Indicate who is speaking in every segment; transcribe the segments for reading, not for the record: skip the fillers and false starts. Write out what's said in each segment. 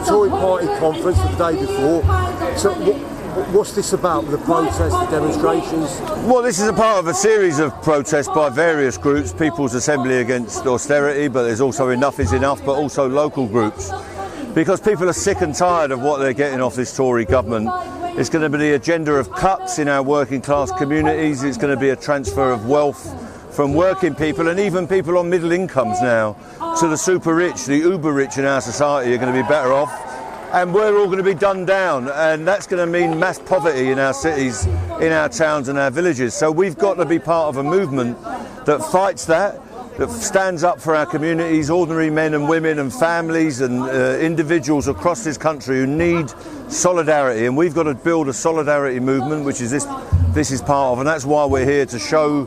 Speaker 1: Tory party conference the day before. So what's this about, the protests, the demonstrations?
Speaker 2: Well, this is a part of a series of protests by various groups, People's Assembly Against Austerity, but there's also Enough is Enough, but also local groups. Because people are sick and tired of what they're getting off this Tory government. It's going to be the agenda of cuts in our working class communities. It's going to be a transfer of wealth from working people and even people on middle incomes now to the super rich. The uber rich in our society are going to be better off, and we're all going to be done down, and that's going to mean mass poverty in our cities, in our towns and our villages. So we've got to be part of a movement that fights that stands up for our communities, ordinary men and women and families and individuals across this country who need solidarity, and we've got to build a solidarity movement, which is this is part of, and that's why we're here, to show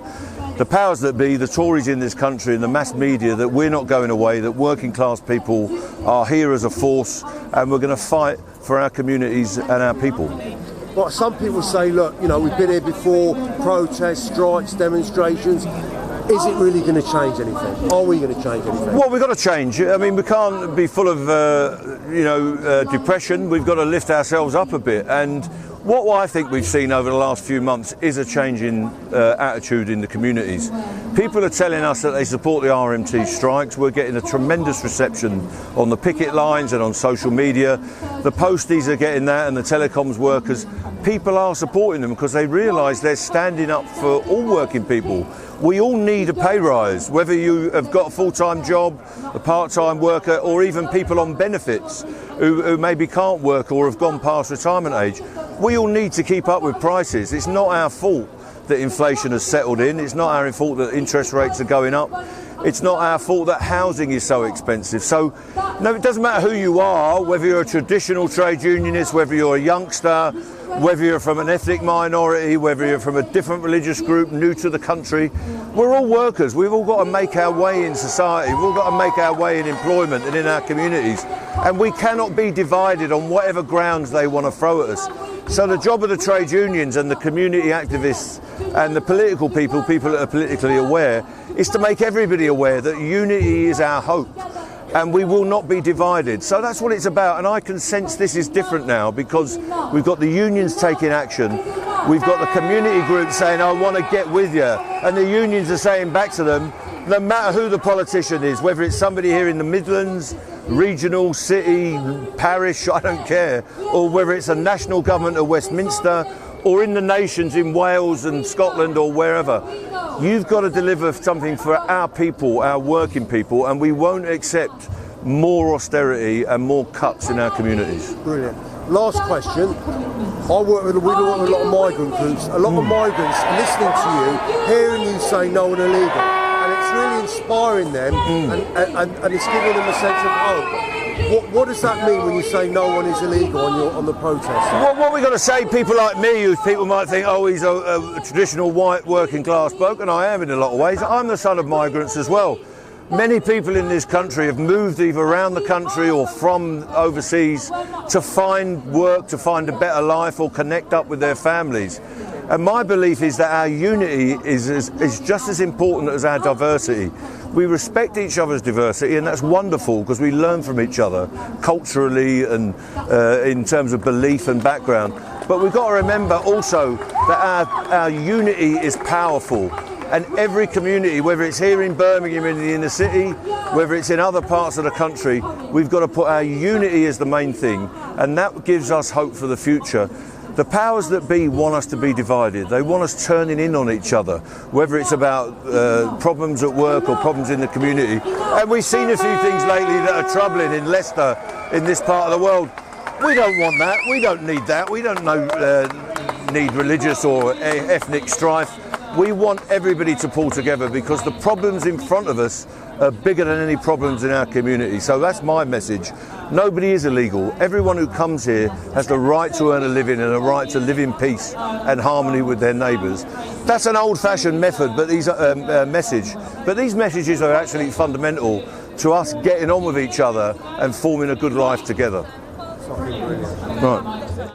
Speaker 2: the powers that be, the Tories in this country and the mass media, that we're not going away, that working class people are here as a force, and we're going to fight for our communities and our people.
Speaker 1: Well, some people say, look, you know, we've been here before, protests, strikes, demonstrations. Is it really going to change anything? Are we going to change anything?
Speaker 2: Well, we've got to change. I mean, we can't be full of, depression. We've got to lift ourselves up a bit. And what I think we've seen over the last few months is a change in attitude in the communities. People are telling us that they support the RMT strikes. We're getting a tremendous reception on the picket lines and on social media. The posties are getting that, and the telecoms workers. People are supporting them because they realise they're standing up for all working people. We all need a pay rise, whether you have got a full-time job, a part-time worker, or even people on benefits who maybe can't work or have gone past retirement age. We all need to keep up with prices. It's not our fault that inflation has settled in. It's not our fault that interest rates are going up. It's not our fault that housing is so expensive. So, no, it doesn't matter who you are, whether you're a traditional trade unionist, whether you're a youngster, whether you're from an ethnic minority, whether you're from a different religious group, new to the country. We're all workers. We've all got to make our way in society. We've all got to make our way in employment and in our communities. And we cannot be divided on whatever grounds they want to throw at us. So the job of the trade unions and the community activists and the political people that are politically aware, is to make everybody aware that unity is our hope. And we will not be divided. So that's what it's about. And I can sense this is different now, because we've got the unions taking action. We've got the community groups saying, I want to get with you. And the unions are saying back to them, no matter who the politician is, whether it's somebody here in the Midlands, regional, city, parish, I don't care, or whether it's a national government of Westminster, or in the nations in Wales and Scotland or wherever. You've got to deliver something for our people, our working people, and we won't accept more austerity and more cuts in our communities.
Speaker 1: Brilliant. Last question. We work with a lot of migrant groups. A lot of migrants are listening to you, hearing you say no one illegal, and it's really inspiring them, and it's giving them a sense of hope. What does that mean when you say no one is illegal on the protest?
Speaker 2: Well, what we've got to say, people like me, who people might think, oh, he's a traditional white working class bloke, and I am in a lot of ways. I'm the son of migrants as well. Many people in this country have moved either around the country or from overseas to find work, to find a better life, or connect up with their families. And my belief is that our unity is just as important as our diversity. We respect each other's diversity, and that's wonderful because we learn from each other culturally and in terms of belief and background. But we've got to remember also that our unity is powerful. And every community, whether it's here in Birmingham in the inner city, whether it's in other parts of the country, we've got to put our unity as the main thing, and that gives us hope for the future. The powers that be want us to be divided. They want us turning in on each other, whether it's about problems at work or problems in the community. And we've seen a few things lately that are troubling in Leicester, in this part of the world. We don't want that. We don't need that. We don't need religious or ethnic strife. We want everybody to pull together because the problems in front of us are bigger than any problems in our community. So that's my message. Nobody is illegal. Everyone who comes here has the right to earn a living and a right to live in peace and harmony with their neighbours. That's an old-fashioned method, but these messages are actually fundamental to us getting on with each other and forming a good life together.
Speaker 1: Brilliant.
Speaker 2: Right.